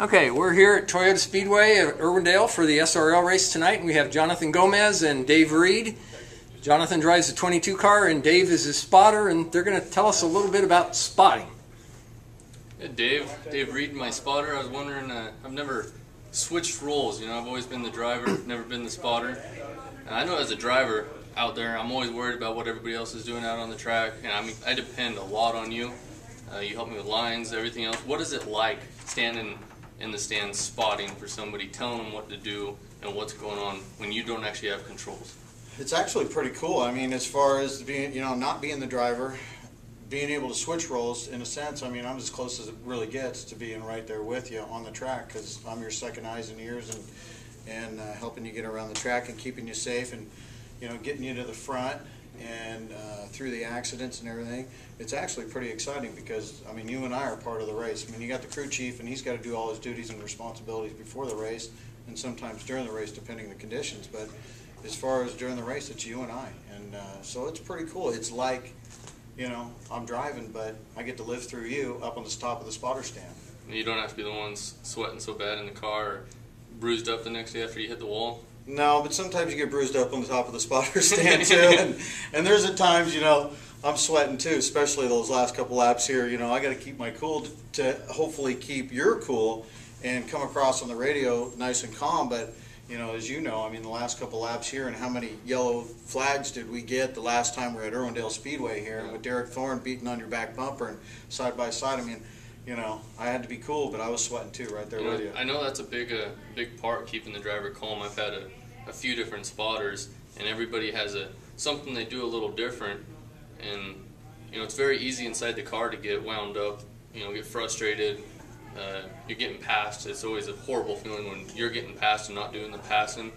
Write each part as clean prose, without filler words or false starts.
Okay, we're here at Toyota Speedway at Irwindale for the SRL race tonight, and we have Jonathan Gomez and Dave Reed. Jonathan drives the 22 car, and Dave is his spotter, and they're going to tell us a little bit about spotting. Yeah, Dave Reed, my spotter. I was wondering, I've never switched roles. You know, I've always been the driver, never been the spotter. And I know as a driver out there, I'm always worried about what everybody else is doing out on the track, and I depend a lot on you. You help me with lines, everything else. What is it like standing in the stands spotting for somebody, telling them what to do and what's going on when you don't actually have controls? It's actually pretty cool. I mean, as far as being, not being the driver, being able to switch roles, in a sense, I mean, I'm as close as it really gets to being right there with you on the track, because I'm your second eyes and ears and helping you get around the track and keeping you safe and, getting you to the front and through the accidents and everything. It's actually pretty exciting because, I mean, you and I are part of the race. I mean, you got the crew chief, and he's got to do all his duties and responsibilities before the race and sometimes during the race, depending on the conditions. But as far as during the race, it's you and I. And so it's pretty cool. It's like, I'm driving, but I get to live through you up on the top of the spotter stand. You don't have to be the ones sweating so bad in the car or bruised up the next day after you hit the wall? No, but sometimes you get bruised up on the top of the spotter stand too. and there's at times, I'm sweating too, especially those last couple laps here. I got to keep my cool to hopefully keep your cool and come across on the radio nice and calm. But, as you know, I mean, the last couple laps here, and how many yellow flags did we get the last time we were at Irwindale Speedway here, and with Derek Thorne beating on your back bumper and side by side. I mean, I had to be cool, but I was sweating too right there with you. I know that's a big part, keeping the driver calm. I've had a few different spotters, and everybody has something they do a little different. And it's very easy inside the car to get wound up, get frustrated. You're getting passed. It's always a horrible feeling when you're getting passed and not doing the passing.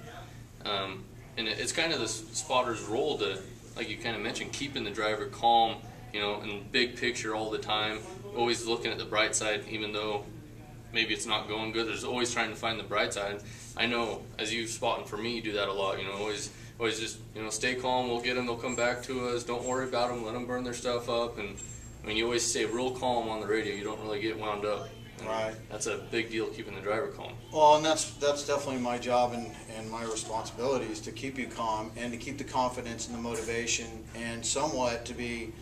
And it's kind of the spotter's role to, like you kind of mentioned, keeping the driver calm, and big picture all the time, always looking at the bright side, even though maybe it's not going good. There's always trying to find the bright side. I know, as you spotting for me, you do that a lot. Always just stay calm. We'll get them. They'll come back to us. Don't worry about them. Let them burn their stuff up. And I mean, you always stay real calm on the radio. You don't really get wound up. And right. That's a big deal, keeping the driver calm. Well, and that's definitely my job and my responsibility is to keep you calm and to keep the confidence and the motivation, and somewhat to be,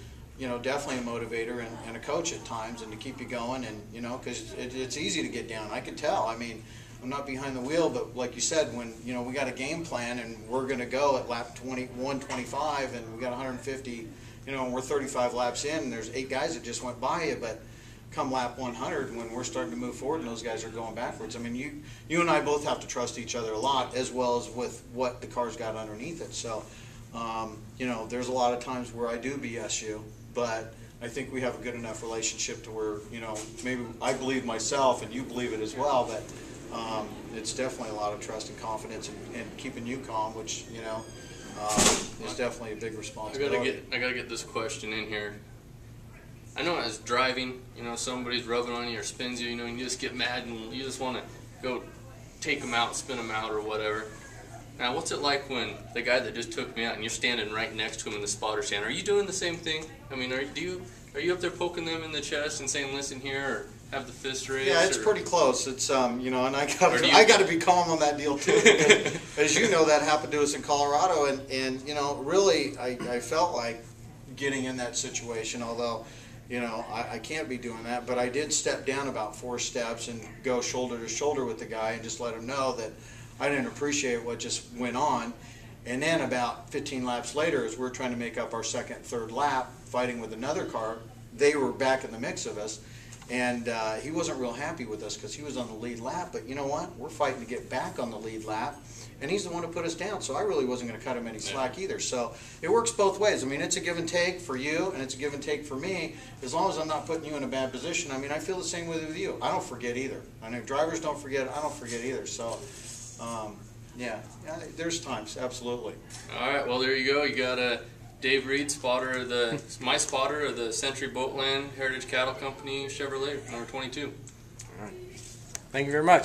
definitely a motivator and a coach at times, and to keep you going. And because it's easy to get down. I can tell. I mean, I'm not behind the wheel, but like you said, when we got a game plan and we're going to go at lap 125 and we got 150, and we're 35 laps in, and there's 8 guys that just went by you, but come lap 100, when we're starting to move forward and those guys are going backwards, I mean, you and I both have to trust each other a lot, as well as with what the car's got underneath it. So, there's a lot of times where I do BS you, but I think we have a good enough relationship to where, maybe I believe myself and you believe it as well, but it's definitely a lot of trust and confidence and keeping you calm, which, is definitely a big responsibility. I gotta get this question in here. I know as driving, somebody's rubbing on you or spins you, and you just get mad and you just want to go take them out, spin them out or whatever. Now, what's it like when the guy that just took me out and you're standing right next to him in the spotter stand? Are you doing the same thing? I mean, are you up there poking them in the chest and saying, "Listen here," or have the fist raised? Yeah, it's pretty close. It's and I got to be calm on that deal too, because as you know, that happened to us in Colorado, and really, I felt like getting in that situation, although. I can't be doing that, but I did step down about 4 steps and go shoulder to shoulder with the guy and just let him know that I didn't appreciate what just went on. And then about 15 laps later, as we're trying to make up our second, third lap, fighting with another car, they were back in the mix of us. And he wasn't real happy with us because he was on the lead lap. But you know what? We're fighting to get back on the lead lap. And he's the one who put us down, so I really wasn't going to cut him any slack either. So it works both ways. I mean, it's a give and take for you, and it's a give and take for me. As long as I'm not putting you in a bad position, I mean, I feel the same way with you. I don't forget either. I know drivers don't forget. I don't forget either. So, yeah, there's times, absolutely. All right, well, there you go. You got Dave Reed, my spotter of the Century Boatland Heritage Cattle Company Chevrolet, number 22. All right. Thank you very much.